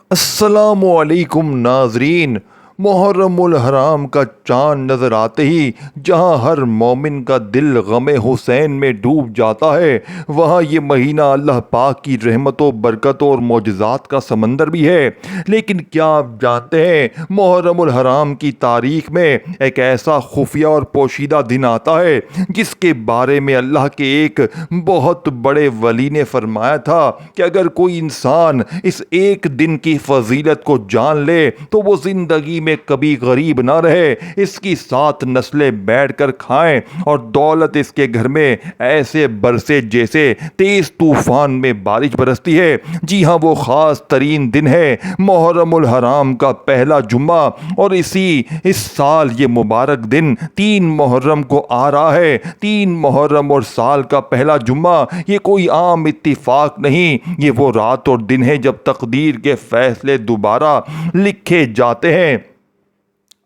السلام علیکم ناظرین۔ محرم الحرام کا چاند نظر آتے ہی جہاں ہر مومن کا دل غم حسین میں ڈوب جاتا ہے، وہاں یہ مہینہ اللہ پاک کی رحمتوں، برکتوں اور معجزات کا سمندر بھی ہے۔ لیکن کیا آپ جانتے ہیں محرم الحرام کی تاریخ میں ایک ایسا خفیہ اور پوشیدہ دن آتا ہے جس کے بارے میں اللہ کے ایک بہت بڑے ولی نے فرمایا تھا کہ اگر کوئی انسان اس ایک دن کی فضیلت کو جان لے تو وہ زندگی میں کبھی غریب نہ رہے، اس کی 7 نسلیں بیٹھ کر کھائیں اور دولت اس کے گھر میں ایسے برسے جیسے تیز طوفان میں بارش برستی ہے۔ جی ہاں، وہ خاص ترین دن ہے محرم الحرام کا پہلا جمعہ، اور اس سال یہ مبارک دن 3 محرم کو آ رہا ہے۔ 3 محرم اور سال کا پہلا جمعہ یہ کوئی عام اتفاق نہیں، یہ وہ رات اور دن ہے جب تقدیر کے فیصلے دوبارہ لکھے جاتے ہیں۔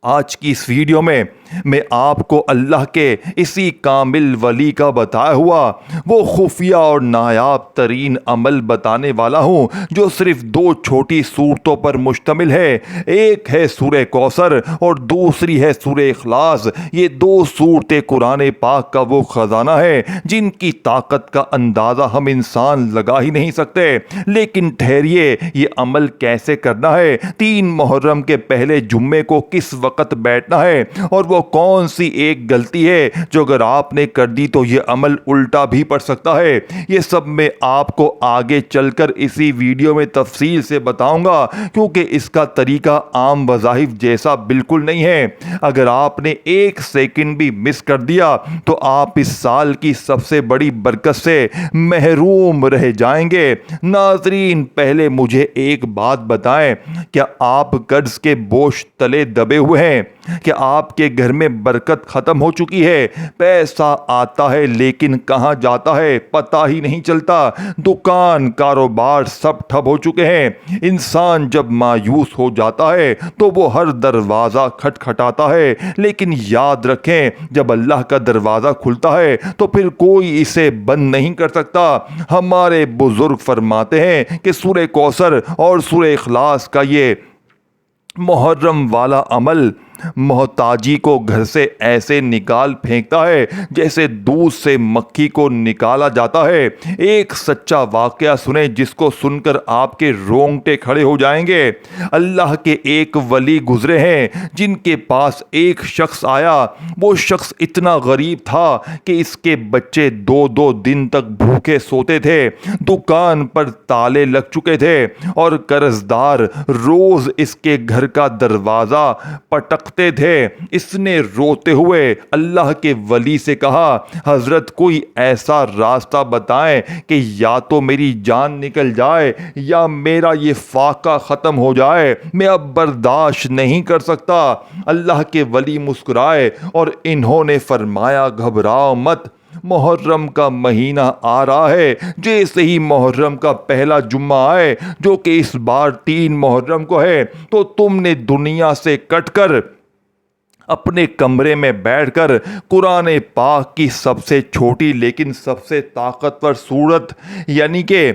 آج کی اس ویڈیو میں آپ کو اللہ کے اسی کامل ولی کا بتایا ہوا وہ خفیہ اور نایاب ترین عمل بتانے والا ہوں جو صرف 2 چھوٹی صورتوں پر مشتمل ہے۔ ایک ہے سورہ کوثر اور دوسری ہے سورہ اخلاص۔ یہ 2 صورتیں قرآن پاک کا وہ خزانہ ہے جن کی طاقت کا اندازہ ہم انسان لگا ہی نہیں سکتے۔ لیکن ٹھہریے، یہ عمل کیسے کرنا ہے؟ 3 محرم کے پہلے جمعے کو کس وقت بیٹھنا ہے؟ اور وہ کون سی ایک غلطی ہے جو اگر آپ نے کر دی تو یہ عمل الٹا بھی پڑ سکتا ہے؟ یہ سب میں آپ کو آگے چل کر اسی ویڈیو میں تفصیل سے بتاؤں گا، کیونکہ اس کا طریقہ عام وظائف جیسا بالکل نہیں ہے۔ اگر آپ نے 1 سیکنڈ بھی مس کر دیا تو آپ اس سال کی سب سے بڑی برکت سے محروم رہ جائیں گے۔ ناظرین، پہلے مجھے ایک بات بتائیں، کیا آپ قرض کے بوجھ تلے دبے ہوئے ہیں؟ کہ آپ کے گھر میں برکت ختم ہو چکی ہے؟ پیسہ آتا ہے لیکن کہاں جاتا ہے پتہ ہی نہیں چلتا۔ دکان، کاروبار سب ٹھپ ہو چکے ہیں۔ انسان جب مایوس ہو جاتا ہے تو وہ ہر دروازہ کھٹکھٹاتا ہے، لیکن یاد رکھیں جب اللہ کا دروازہ کھلتا ہے تو پھر کوئی اسے بند نہیں کر سکتا۔ ہمارے بزرگ فرماتے ہیں کہ سورہ کوثر اور سورہ اخلاص کا یہ محرم والا عمل محتاجی کو گھر سے ایسے نکال پھینکتا ہے جیسے دودھ سے مکھی کو نکالا جاتا ہے۔ ایک سچا واقعہ سنیں جس کو سن کر آپ کے رونگٹے کھڑے ہو جائیں گے۔ اللہ کے ایک ولی گزرے ہیں جن کے پاس ایک شخص آیا۔ وہ شخص اتنا غریب تھا کہ اس کے بچے 2 دن تک بھوکے سوتے تھے، دکان پر تالے لگ چکے تھے اور قرض دار روز اس کے گھر کا دروازہ پٹکتے تھے۔ اس نے روتے ہوئے اللہ کے ولی سے کہا، حضرت کوئی ایسا راستہ بتائیں کہ یا تو میری جان نکل جائے یا میرا یہ فاقہ ختم ہو جائے، میں اب برداشت نہیں کر سکتا۔ اللہ کے ولی مسکرائے اور انہوں نے فرمایا، گھبراؤ مت، محرم کا مہینہ آ رہا ہے۔ جیسے ہی محرم کا پہلا جمعہ آئے جو کہ اس بار 3 محرم کو ہے، تو تم نے دنیا سے کٹ کر اپنے کمرے میں بیٹھ کر قرآن پاک کی سب سے چھوٹی لیکن سب سے طاقتور صورت یعنی کہ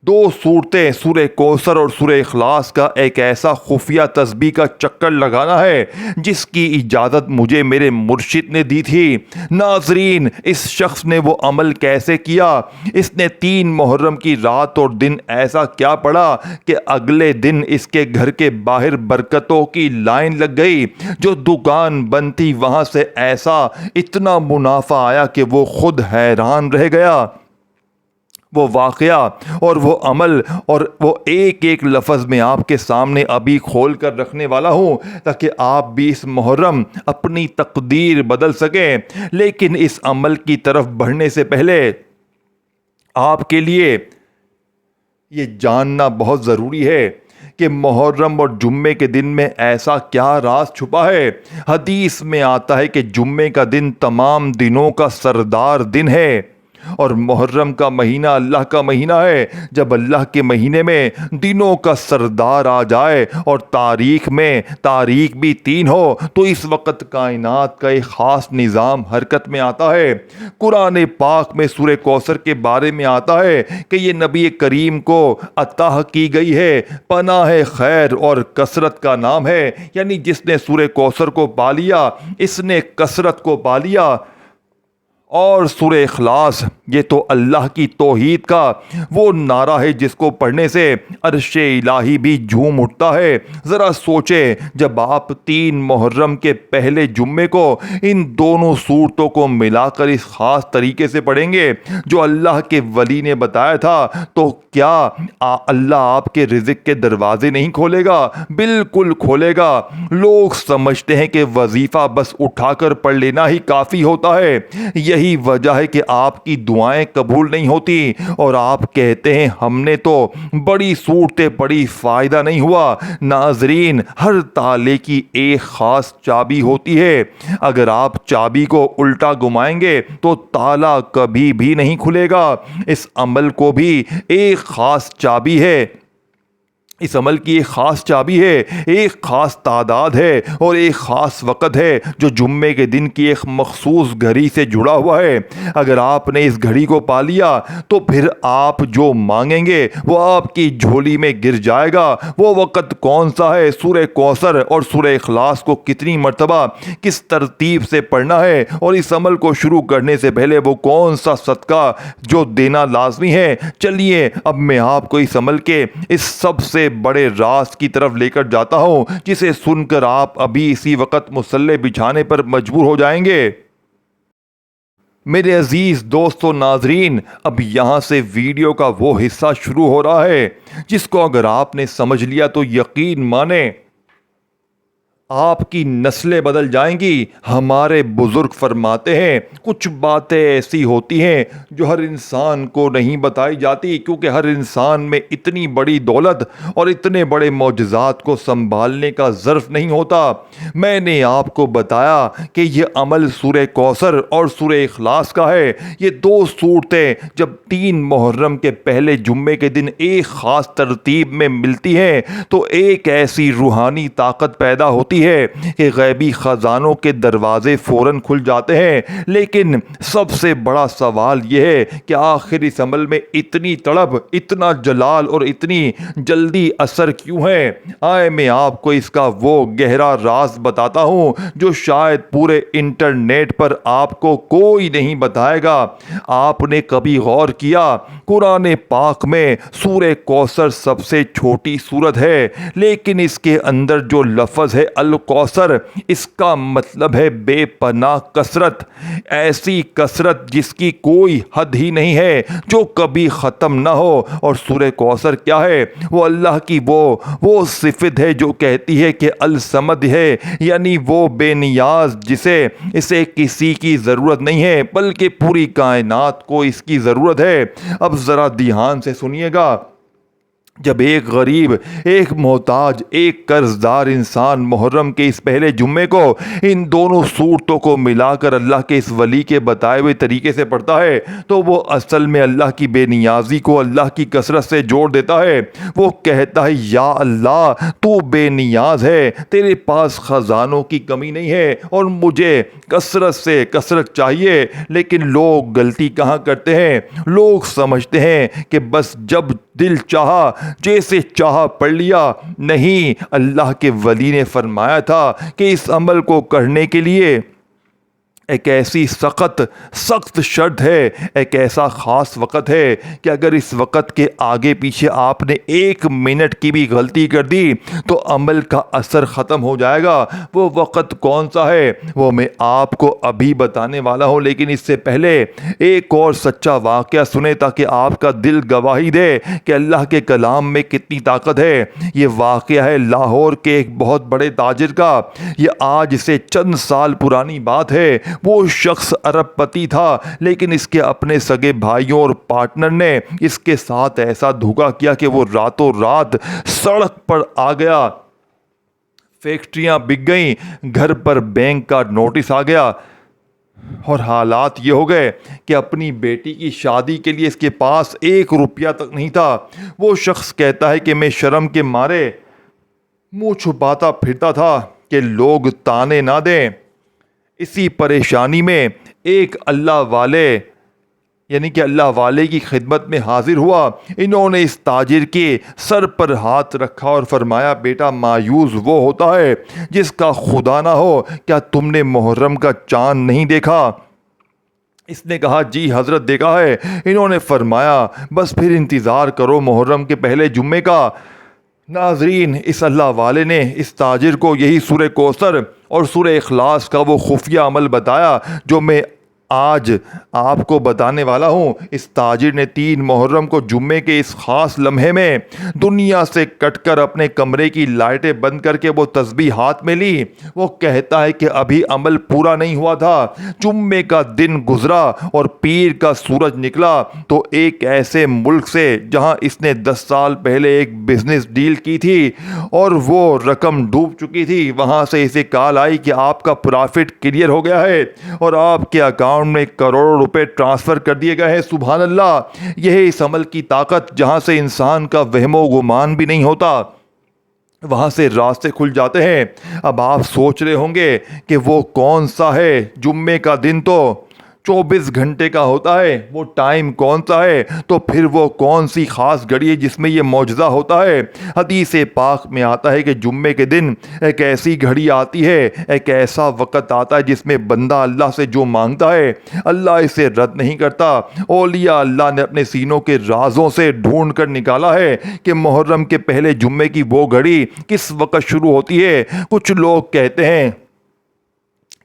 2 صورتیں سورہ کوثر اور سورہ اخلاص کا ایک ایسا خفیہ تسبیح کا چکر لگانا ہے جس کی اجازت مجھے میرے مرشد نے دی تھی۔ ناظرین، اس شخص نے وہ عمل کیسے کیا؟ اس نے 3 محرم کی رات اور دن ایسا کیا پڑھا کہ اگلے دن اس کے گھر کے باہر برکتوں کی لائن لگ گئی۔ جو دکان بند تھی وہاں سے ایسا اتنا منافع آیا کہ وہ خود حیران رہ گیا۔ وہ واقعہ اور وہ عمل اور وہ ایک لفظ میں آپ کے سامنے ابھی کھول کر رکھنے والا ہوں تاکہ آپ بھی اس محرم اپنی تقدیر بدل سکیں۔ لیکن اس عمل کی طرف بڑھنے سے پہلے آپ کے لیے یہ جاننا بہت ضروری ہے کہ محرم اور جمعے کے دن میں ایسا کیا راز چھپا ہے۔ حدیث میں آتا ہے کہ جمعے کا دن تمام دنوں کا سردار دن ہے اور محرم کا مہینہ اللہ کا مہینہ ہے۔ جب اللہ کے مہینے میں دنوں کا سردار آ جائے اور تاریخ بھی 3 ہو تو اس وقت کائنات کا ایک خاص نظام حرکت میں آتا ہے۔ قرآن پاک میں سورہ کوثر کے بارے میں آتا ہے کہ یہ نبی کریم کو عطا کی گئی ہے، پناہ خیر اور کثرت کا نام ہے، یعنی جس نے سورہ کوثر کو پا لیا اس نے کثرت کو پا لیا۔ اور سورہ اخلاص یہ تو اللہ کی توحید کا وہ نعرہ ہے جس کو پڑھنے سے عرش الہی بھی جھوم اٹھتا ہے۔ ذرا سوچیں، جب آپ 3 محرم کے پہلے جمعے کو ان دونوں صورتوں کو ملا کر اس خاص طریقے سے پڑھیں گے جو اللہ کے ولی نے بتایا تھا تو کیا اللہ آپ کے رزق کے دروازے نہیں کھولے گا؟ بالکل کھولے گا۔ لوگ سمجھتے ہیں کہ وظیفہ بس اٹھا کر پڑھ لینا ہی کافی ہوتا ہے، یہی وجہ ہے کہ آپ کی دعائیں قبول نہیں ہوتی اور آپ کہتے ہیں ہم نے تو بڑی صورتیں پڑھی فائدہ نہیں ہوا۔ ناظرین، ہر تالے کی ایک خاص چابی ہوتی ہے، اگر آپ چابی کو الٹا گھمائیں گے تو تالا کبھی بھی نہیں کھلے گا۔ اس عمل کو بھی ایک خاص چابی ہے، اس عمل کی ایک خاص چابی ہے، ایک خاص تعداد ہے اور ایک خاص وقت ہے جو جمعے کے دن کی ایک مخصوص گھڑی سے جڑا ہوا ہے۔ اگر آپ نے اس گھڑی کو پا لیا تو پھر آپ جو مانگیں گے وہ آپ کی جھولی میں گر جائے گا۔ وہ وقت کون سا ہے؟ سورہ کوثر اور سورہ اخلاص کو کتنی مرتبہ کس ترتیب سے پڑھنا ہے اور اس عمل کو شروع کرنے سے پہلے وہ کون سا صدقہ جو دینا لازمی ہے۔ چلیے اب میں آپ کو اس عمل کے اس سب سے بڑے راز کی طرف لے کر جاتا ہوں جسے سن کر آپ ابھی اسی وقت مصلے بچھانے پر مجبور ہو جائیں گے۔ میرے عزیز دوستو ناظرین، اب یہاں سے ویڈیو کا وہ حصہ شروع ہو رہا ہے جس کو اگر آپ نے سمجھ لیا تو یقین مانیں آپ کی نسلیں بدل جائیں گی۔ ہمارے بزرگ فرماتے ہیں کچھ باتیں ایسی ہوتی ہیں جو ہر انسان کو نہیں بتائی جاتی کیونکہ ہر انسان میں اتنی بڑی دولت اور اتنے بڑے معجزات کو سنبھالنے کا ظرف نہیں ہوتا۔ میں نے آپ کو بتایا کہ یہ عمل سورہ کوثر اور سورہ اخلاص کا ہے۔ یہ 2 صورتیں جب 3 محرم کے پہلے جمعے کے دن ایک خاص ترتیب میں ملتی ہیں تو ایک ایسی روحانی طاقت پیدا ہوتی ہے کہ غیبی خزانوں کے دروازے فوراً کھل جاتے ہیں۔ لیکن سب سے بڑا سوال یہ ہے کہ آخر اس عمل میں اتنی طلب، اتنا جلال اور اتنی جلدی اثر کیوں ہے؟ آئے میں آپ کو اس کا وہ گہرا راز بتاتا ہوں جو شاید پورے انٹرنیٹ پر آپ کو کوئی نہیں بتائے گا۔ آپ نے کبھی غور کیا قرآن پاک میں سورہ کوثر سب سے چھوٹی سورت ہے لیکن اس کے اندر جو لفظ ہے الکوثر، اس کا مطلب ہے بے پناہ کثرت، ایسی کثرت جس کی کوئی حد ہی نہیں ہے، جو کبھی ختم نہ ہو۔ اور سورہ کوثر کیا ہے؟ وہ اللہ کی وہ صفت ہے جو کہتی ہے کہ الصمد ہے، یعنی وہ بے نیاز اسے کسی کی ضرورت نہیں ہے بلکہ پوری کائنات کو اس کی ضرورت ہے۔ اب ذرا دھیان سے سنیے گا، جب ایک غریب، ایک محتاج، ایک قرض دار انسان محرم کے اس پہلے جمعے کو ان دونوں صورتوں کو ملا کر اللہ کے اس ولی کے بتائے ہوئے طریقے سے پڑھتا ہے تو وہ اصل میں اللہ کی بے نیازی کو اللہ کی کثرت سے جوڑ دیتا ہے۔ وہ کہتا ہے یا اللہ تو بے نیاز ہے، تیرے پاس خزانوں کی کمی نہیں ہے اور مجھے کثرت سے کثرت چاہیے۔ لیکن لوگ غلطی کہاں کرتے ہیں؟ لوگ سمجھتے ہیں کہ بس جب دل چاہا جیسے چاہا پڑھ لیا۔ نہیں، اللہ کے ولی نے فرمایا تھا کہ اس عمل کو کرنے کے لیے ایک ایسی سخت شرط ہے، ایک ایسا خاص وقت ہے کہ اگر اس وقت کے آگے پیچھے آپ نے 1 منٹ کی بھی غلطی کر دی تو عمل کا اثر ختم ہو جائے گا۔ وہ وقت کون سا ہے وہ میں آپ کو ابھی بتانے والا ہوں، لیکن اس سے پہلے ایک اور سچا واقعہ سنیں تاکہ آپ کا دل گواہی دے کہ اللہ کے کلام میں کتنی طاقت ہے۔ یہ واقعہ ہے لاہور کے ایک بہت بڑے تاجر کا۔ یہ آج سے چند سال پرانی بات ہے۔ وہ شخص ارب پتی تھا لیکن اس کے اپنے سگے بھائیوں اور پارٹنر نے اس کے ساتھ ایسا دھوکا کیا کہ وہ راتوں رات سڑک پر آ گیا۔ فیکٹریاں بک گئیں، گھر پر بینک کا نوٹس آ گیا، اور حالات یہ ہو گئے کہ اپنی بیٹی کی شادی کے لیے اس کے پاس 1 روپیہ تک نہیں تھا۔ وہ شخص کہتا ہے کہ میں شرم کے مارے منہ چھپاتا پھرتا تھا کہ لوگ تانے نہ دیں۔ اسی پریشانی میں ایک اللہ والے یعنی کہ اللہ والے کی خدمت میں حاضر ہوا۔ انہوں نے اس تاجر کے سر پر ہاتھ رکھا اور فرمایا، بیٹا مایوس وہ ہوتا ہے جس کا خدا نہ ہو، کیا تم نے محرم کا چاند نہیں دیکھا؟ اس نے کہا، جی حضرت دیکھا ہے۔ انہوں نے فرمایا، بس پھر انتظار کرو محرم کے پہلے جمعے کا۔ ناظرین، اس اللہ والے نے اس تاجر کو یہی سورہ کوثر اور سورہ اخلاص کا وہ خفیہ عمل بتایا جو میں آج آپ کو بتانے والا ہوں۔ اس تاجر نے 3 محرم کو جمعے کے اس خاص لمحے میں دنیا سے کٹ کر اپنے کمرے کی لائٹیں بند کر کے وہ تسبیح ہاتھ میں لی۔ وہ کہتا ہے کہ ابھی عمل پورا نہیں ہوا تھا، جمعے کا دن گزرا اور پیر کا سورج نکلا تو ایک ایسے ملک سے جہاں اس نے 10 سال پہلے ایک بزنس ڈیل کی تھی اور وہ رقم ڈوب چکی تھی، وہاں سے اسے کال آئی کہ آپ کا پرافٹ کلیئر ہو گیا ہے اور آپ کے اکاؤنٹ میں کروڑوں روپے ٹرانسفر کر دیے گئے ہیں۔ سبحان اللہ! یہ ہے اس عمل کی طاقت جہاں سے انسان کا وہم و گمان بھی نہیں ہوتا، وہاں سے راستے کھل جاتے ہیں۔ اب آپ سوچ رہے ہوں گے کہ وہ کون سا ہے؟ جمعے کا دن تو 24 گھنٹے کا ہوتا ہے، وہ ٹائم کون سا ہے؟ تو پھر وہ کون سی خاص گھڑی ہے جس میں یہ معجزہ ہوتا ہے؟ حدیث پاک میں آتا ہے کہ جمعے کے دن ایک ایسی گھڑی آتی ہے، ایک ایسا وقت آتا ہے جس میں بندہ اللہ سے جو مانگتا ہے اللہ اسے رد نہیں کرتا۔ اولیاء اللہ نے اپنے سینوں کے رازوں سے ڈھونڈ کر نکالا ہے کہ محرم کے پہلے جمعے کی وہ گھڑی کس وقت شروع ہوتی ہے۔ کچھ لوگ کہتے ہیں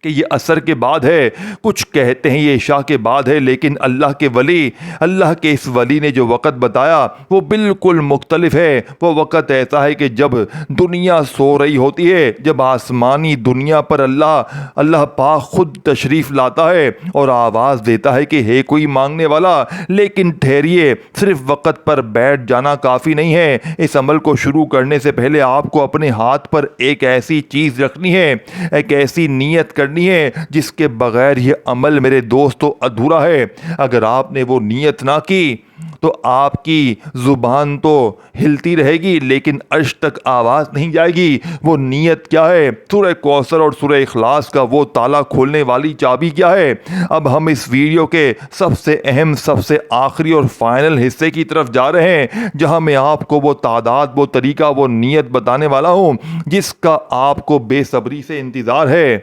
کہ یہ عصر کے بعد ہے، کچھ کہتے ہیں یہ عشاء کے بعد ہے، لیکن اللہ کے اس ولی نے جو وقت بتایا وہ بالکل مختلف ہے۔ وہ وقت ایسا ہے کہ جب دنیا سو رہی ہوتی ہے، جب آسمانی دنیا پر اللہ پاک خود تشریف لاتا ہے اور آواز دیتا ہے کہ ہے کوئی مانگنے والا۔ لیکن ٹھہریے، صرف وقت پر بیٹھ جانا کافی نہیں ہے۔ اس عمل کو شروع کرنے سے پہلے آپ کو اپنے ہاتھ پر ایک ایسی چیز رکھنی ہے، ایک ایسی نیت کرنی ہے جس کے بغیر یہ عمل میرے دوستو ادھورا ہے۔ اگر آپ نے وہ نیت نہ کی تو آپ کی زبان تو ہلتی رہے گی لیکن عرش تک آواز نہیں جائے گی۔ وہ نیت کیا ہے؟ سورہ کوثر اور سورہ اخلاص کا وہ تالا کھولنے والی چابی کیا ہے؟ اب ہم اس ویڈیو کے سب سے اہم، سب سے آخری اور فائنل حصے کی طرف جا رہے ہیں جہاں میں آپ کو وہ تعداد، وہ طریقہ، وہ نیت بتانے والا ہوں جس کا آپ کو بے صبری سے انتظار ہے۔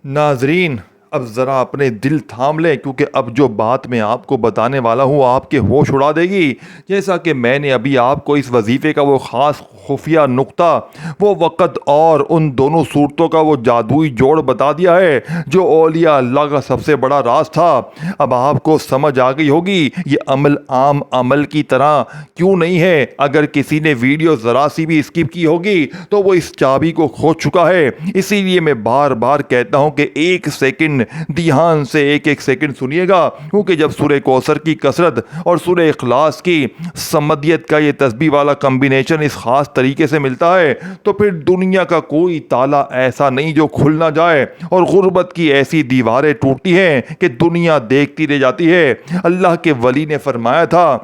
ناظرین، اب ذرا اپنے دل تھام لیں کیونکہ اب جو بات میں آپ کو بتانے والا ہوں آپ کے ہوش اڑا دے گی۔ جیسا کہ میں نے ابھی آپ کو اس وظیفے کا وہ خاص خفیہ نقطہ، وہ وقت اور ان دونوں صورتوں کا وہ جادوئی جوڑ بتا دیا ہے جو اولیاء اللہ کا سب سے بڑا راز تھا۔ اب آپ کو سمجھ آ گئی ہوگی یہ عمل عام عمل کی طرح کیوں نہیں ہے۔ اگر کسی نے ویڈیو ذرا سی بھی اسکپ کی ہوگی تو وہ اس چابی کو کھو چکا ہے۔ اسی لیے میں بار بار کہتا ہوں کہ 1 سیکنڈ دھیان سے ایک سیکنڈ سنیے گا، کیونکہ جب سورہ کوثر کی کثرت اور سورہ اخلاص کی سمدیت کا یہ تسبیح والا کمبینیشن اس خاص طریقے سے ملتا ہے تو پھر دنیا کا کوئی تالا ایسا نہیں جو کھل نہ جائے اور غربت کی ایسی دیواریں ٹوٹتی ہیں کہ دنیا دیکھتی رہ جاتی ہے۔ اللہ کے ولی نے فرمایا تھا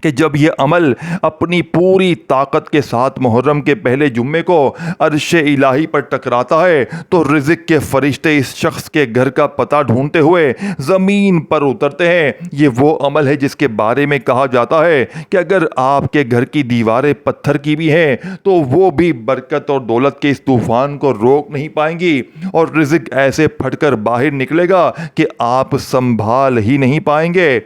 کہ جب یہ عمل اپنی پوری طاقت کے ساتھ محرم کے پہلے جمعے کو عرش الہی پر ٹکراتا ہے تو رزق کے فرشتے اس شخص کے گھر کا پتہ ڈھونڈتے ہوئے زمین پر اترتے ہیں۔ یہ وہ عمل ہے جس کے بارے میں کہا جاتا ہے کہ اگر آپ کے گھر کی دیواریں پتھر کی بھی ہیں تو وہ بھی برکت اور دولت کے اس طوفان کو روک نہیں پائیں گی اور رزق ایسے پھٹ کر باہر نکلے گا کہ آپ سنبھال ہی نہیں پائیں گے۔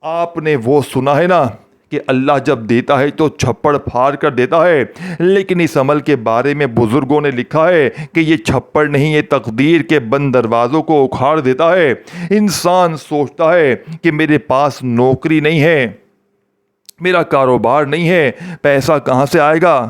آپ نے وہ سنا ہے نا کہ اللہ جب دیتا ہے تو چھپڑ پھاڑ کر دیتا ہے، لیکن اس عمل کے بارے میں بزرگوں نے لکھا ہے کہ یہ چھپڑ نہیں، یہ تقدیر کے بند دروازوں کو اکھاڑ دیتا ہے۔ انسان سوچتا ہے کہ میرے پاس نوکری نہیں ہے، میرا کاروبار نہیں ہے، پیسہ کہاں سے آئے گا؟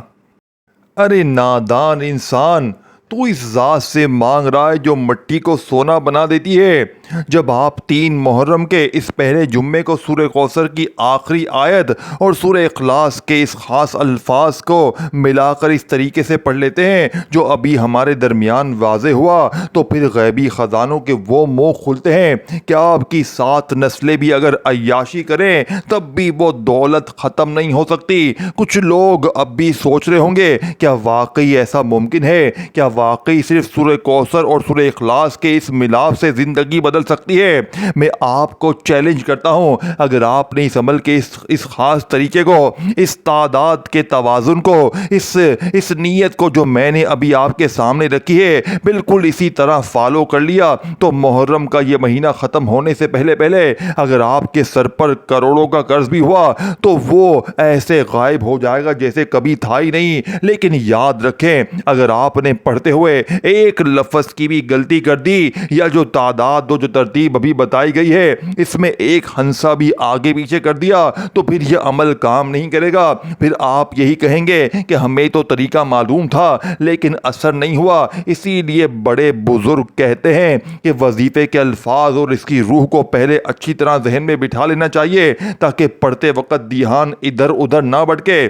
ارے نادان انسان، تو اس ذات سے مانگ رہا ہے جو مٹی کو سونا بنا دیتی ہے جب آپ 3 محرم کے اس پہلے جمعے کو سورہ کوثر کی آخری آیت اور سورہ اخلاص کے اس خاص الفاظ کو ملا کر اس طریقے سے پڑھ لیتے ہیں جو ابھی ہمارے درمیان واضح ہوا، تو پھر غیبی خزانوں کے وہ منہ کھلتے ہیں کہ آپ کی 7 نسلیں بھی اگر عیاشی کریں تب بھی وہ دولت ختم نہیں ہو سکتی۔ کچھ لوگ اب بھی سوچ رہے ہوں گے کیا واقعی ایسا ممکن ہے؟ کیا واقعی صرف سورہ کوثر اور سورہ اخلاص کے اس ملاپ سے زندگی بدل سکتی ہے؟ میں آپ کو چیلنج کرتا ہوں، اگر آپ نے اس عمل کے اس خاص طریقے کو، اس تعداد کے توازن کو، اس نیت کو جو میں نے ابھی آپ کے سامنے رکھی ہے بالکل اسی طرح فالو کر لیا، تو محرم کا یہ مہینہ ختم ہونے سے پہلے اگر آپ کے سر پر کروڑوں کا قرض بھی ہوا تو وہ ایسے غائب ہو جائے گا جیسے کبھی تھا ہی نہیں۔ لیکن یاد رکھیں، اگر آپ نے پڑھتے ہوئے ایک لفظ کی بھی غلطی کر دی یا جو تعداد و جو ترتیب ابھی بتائی گئی ہے اس میں ایک ہنسا بھی آگے پیچھے کر دیا تو پھر یہ عمل کام نہیں کرے گا۔ پھر آپ یہی کہیں گے کہ ہمیں تو طریقہ معلوم تھا لیکن اثر نہیں ہوا۔ اسی لیے بڑے بزرگ کہتے ہیں کہ وظیفے کے الفاظ اور اس کی روح کو پہلے اچھی طرح ذہن میں بٹھا لینا چاہیے تاکہ پڑھتے وقت دھیان ادھر ادھر نہ بھٹکے۔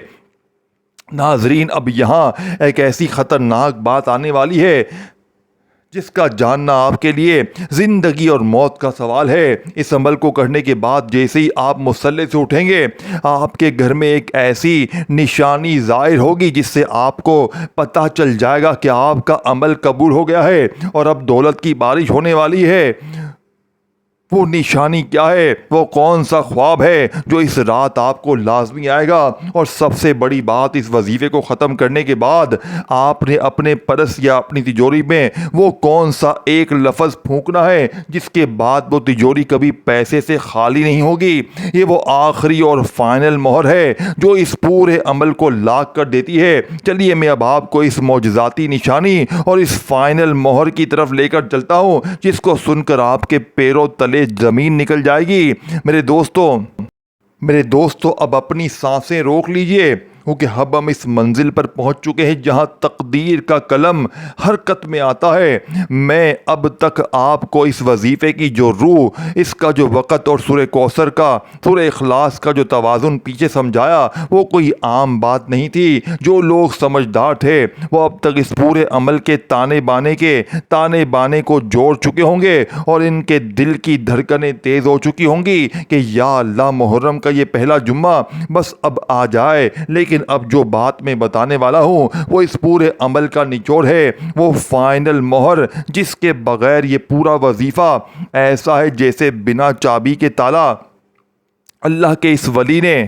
ناظرین، اب یہاں ایک ایسی خطرناک بات آنے والی ہے جس کا جاننا آپ کے لیے زندگی اور موت کا سوال ہے۔ اس عمل کو کرنے کے بعد جیسے ہی آپ مصلی سے اٹھیں گے آپ کے گھر میں ایک ایسی نشانی ظاہر ہوگی جس سے آپ کو پتہ چل جائے گا کہ آپ کا عمل قبول ہو گیا ہے اور اب دولت کی بارش ہونے والی ہے۔ وہ نشانی کیا ہے؟ وہ کون سا خواب ہے جو اس رات آپ کو لازمی آئے گا؟ اور سب سے بڑی بات، اس وظیفے کو ختم کرنے کے بعد آپ نے اپنے پرس یا اپنی تجوری میں وہ کون سا ایک لفظ پھونکنا ہے جس کے بعد وہ تجوری کبھی پیسے سے خالی نہیں ہوگی۔ یہ وہ آخری اور فائنل مہر ہے جو اس پورے عمل کو لاک کر دیتی ہے۔ چلیے میں اب آپ کو اس معجزاتی نشانی اور اس فائنل مہر کی طرف لے کر چلتا ہوں جس کو سن کر آپ کے پیروں تلے زمین نکل جائے گی۔ میرے دوستو اب اپنی سانسیں روک لیجئے کیونکہ اب ہم اس منزل پر پہنچ چکے ہیں جہاں تقدیر کا قلم حرکت میں آتا ہے۔ میں اب تک آپ کو اس وظیفے کی جو روح، اس کا جو وقت اور سورہ کوثر کا، سورہ اخلاص کا جو توازن پیچھے سمجھایا وہ کوئی عام بات نہیں تھی۔ جو لوگ سمجھدار تھے وہ اب تک اس پورے عمل کے تانے بانے کو جوڑ چکے ہوں گے اور ان کے دل کی دھڑکنیں تیز ہو چکی ہوں گی کہ یا اللہ محرم کا یہ پہلا جمعہ بس اب آ جائے۔ لیکن اب جو بات میں بتانے والا ہوں وہ اس پورے عمل کا نچوڑ ہے، وہ فائنل مہر جس کے بغیر یہ پورا وظیفہ ایسا ہے جیسے بنا چابی کے تالا۔ اللہ کے اس ولی نے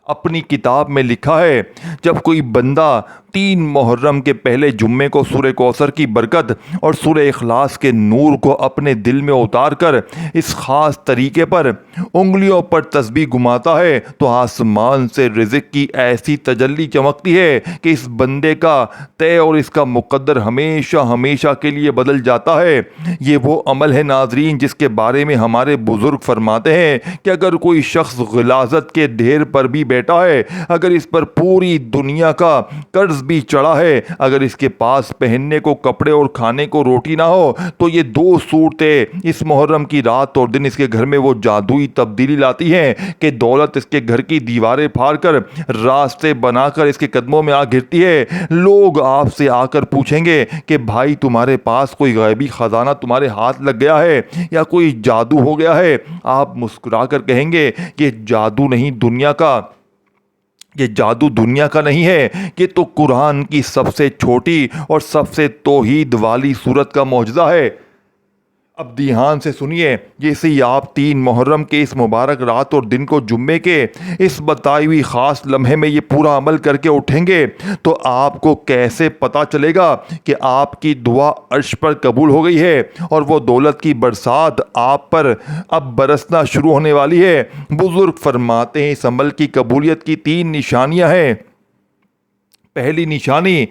اپنی کتاب میں لکھا ہے جب کوئی بندہ 3 محرم کے پہلے جمعے کو سورہ کوثر کی برکت اور سورہ اخلاص کے نور کو اپنے دل میں اتار کر اس خاص طریقے پر انگلیوں پر تسبیح گھماتا ہے تو آسمان سے رزق کی ایسی تجلی چمکتی ہے کہ اس بندے کا طے اور اس کا مقدر ہمیشہ کے لیے بدل جاتا ہے۔ یہ وہ عمل ہے ناظرین جس کے بارے میں ہمارے بزرگ فرماتے ہیں کہ اگر کوئی شخص غلاظت کے ڈھیر پر بھی بیٹھا ہے، اگر اس پر پوری دنیا کا قرض بھی چڑھا ہے، اگر اس کے پاس پہننے کو کپڑے اور کھانے کو روٹی نہ ہو، تو یہ 2 صورتیں اس محرم کی رات اور دن اس کے گھر میں وہ جادوئی تبدیلی لاتی ہیں کہ دولت اس کے گھر کی دیواریں پھاڑ کر راستے بنا کر اس کے قدموں میں آ گرتی ہے۔ لوگ آپ سے آ کر پوچھیں گے کہ بھائی تمہارے پاس کوئی غیبی خزانہ تمہارے ہاتھ لگ گیا ہے یا کوئی جادو ہو گیا ہے؟ آپ مسکرا کر کہیں گے کہ یہ جادو دنیا کا نہیں ہے، یہ تو قرآن کی سب سے چھوٹی اور سب سے توحید والی سورت کا معجزہ ہے۔ اب دھیان سے سنیے، جیسے ہی آپ 3 محرم کے اس مبارک رات اور دن کو جمعے کے اس بتائی ہوئی خاص لمحے میں یہ پورا عمل کر کے اٹھیں گے تو آپ کو کیسے پتا چلے گا کہ آپ کی دعا عرش پر قبول ہو گئی ہے اور وہ دولت کی برسات آپ پر اب برسنا شروع ہونے والی ہے؟ بزرگ فرماتے ہیں اس عمل کی قبولیت کی 3 نشانیاں ہیں۔ پہلی نشانی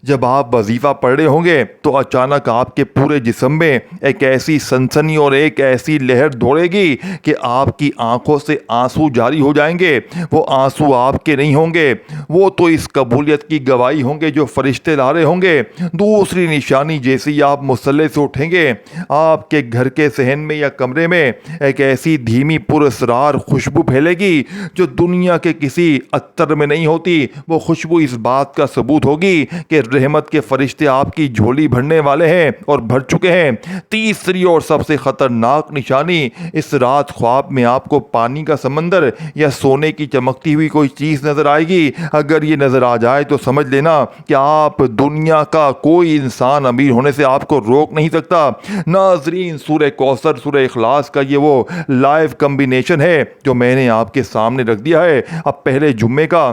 جب آپ وظیفہ پڑھ رہے ہوں گے تو اچانک آپ کے پورے جسم میں ایک ایسی سنسنی اور ایک ایسی لہر دوڑے گی کہ آپ کی آنکھوں سے آنسو جاری ہو جائیں گے۔ وہ آنسو آپ کے نہیں ہوں گے، وہ تو اس قبولیت کی گواہی ہوں گے جو فرشتے لا رہے ہوں گے۔ دوسری نشانی، جیسے ہی آپ مصلی سے اٹھیں گے، آپ کے گھر کے صحن میں یا کمرے میں ایک ایسی دھیمی پراسرار خوشبو پھیلے گی جو دنیا کے کسی عطر میں نہیں ہوتی۔ وہ خوشبو اس بات کا ثبوت ہوگی کہ رحمت کے فرشتے آپ کی جھولی بھرنے والے ہیں اور بھر چکے ہیں۔ تیسری اور سب سے خطرناک نشانی، اس رات خواب میں آپ کو پانی کا سمندر یا سونے کی چمکتی ہوئی کوئی چیز نظر آئے گی۔ اگر یہ نظر آ جائے تو سمجھ لینا کہ آپ دنیا کا کوئی انسان امیر ہونے سے آپ کو روک نہیں سکتا۔ ناظرین، سورہ کوثر، سورہ اخلاص کا یہ وہ لائیو کمبینیشن ہے جو میں نے آپ کے سامنے رکھ دیا ہے۔ اب پہلے جمعے کا،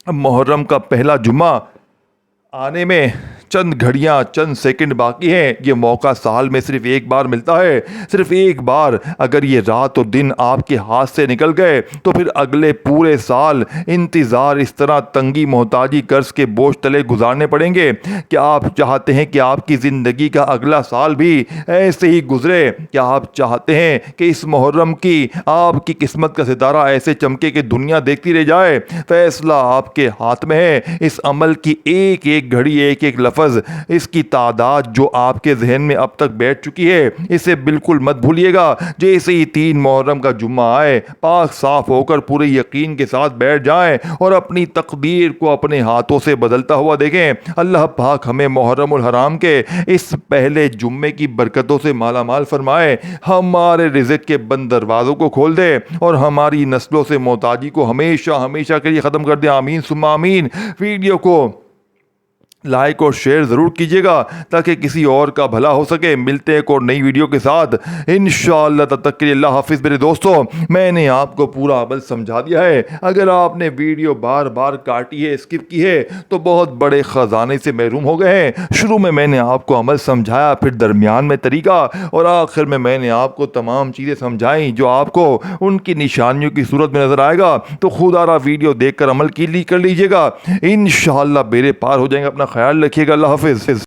محرم کا پہلا جمعہ آنے میں چند گھڑیاں، چند سیکنڈ باقی ہیں۔ یہ موقع سال میں صرف ایک بار ملتا ہے، صرف ایک بار۔ اگر یہ رات اور دن آپ کے ہاتھ سے نکل گئے تو پھر اگلے پورے سال انتظار اس طرح تنگی، محتاجی، قرض کے بوجھ تلے گزارنے پڑیں گے۔ کیا آپ چاہتے ہیں کہ آپ کی زندگی کا اگلا سال بھی ایسے ہی گزرے؟ کیا آپ چاہتے ہیں کہ اس محرم کی آپ کی قسمت کا ستارہ ایسے چمکے کہ دنیا دیکھتی رہ جائے؟ فیصلہ آپ کے ہاتھ میں ہے۔ اس عمل کی ایک ایک گھڑی، ایک ایک لفظ، اس کی تعداد جو آپ کے ذہن میں اب تک بیٹھ چکی ہے، اسے بالکل مت بھولیے گا۔ جیسے ہی 3 محرم کا جمعہ آئے، پاک صاف ہو کر پورے یقین کے ساتھ بیٹھ جائیں اور اپنی تقدیر کو اپنے ہاتھوں سے بدلتا ہوا دیکھیں۔ اللہ پاک ہمیں محرم الحرام کے اس پہلے جمعے کی برکتوں سے مالا مال فرمائے، ہمارے رزق کے بند دروازوں کو کھول دے اور ہماری نسلوں سے محتاجی کو ہمیشہ ہمیشہ کے لیے ختم کر دے۔ آمین ثم آمین۔ ویڈیو کو لائک اور شیئر ضرور کیجیے گا تاکہ کسی اور کا بھلا ہو سکے۔ ملتے ہیں ایک اور نئی ویڈیو کے ساتھ انشاءاللہ، تب تک کے لیے اللہ حافظ۔ میرے دوستوں، میں نے آپ کو پورا عمل سمجھا دیا ہے۔ اگر آپ نے ویڈیو بار بار کاٹی ہے، اسکپ کی ہے، تو بہت بڑے خزانے سے محروم ہو گئے ہیں۔ شروع میں نے آپ کو عمل سمجھایا، پھر درمیان میں طریقہ، اور آخر میں نے آپ کو تمام چیزیں سمجھائیں جو آپ کو ان کی نشانیوں کی صورت میں نظر آئے گا۔ تو خدا را ویڈیو دیکھ کر عمل کر لیجیے گا، انشاءاللہ بیڑے پار ہو جائیں گے۔ اپنا خیال رکھیے گا۔ اللہ حافظ۔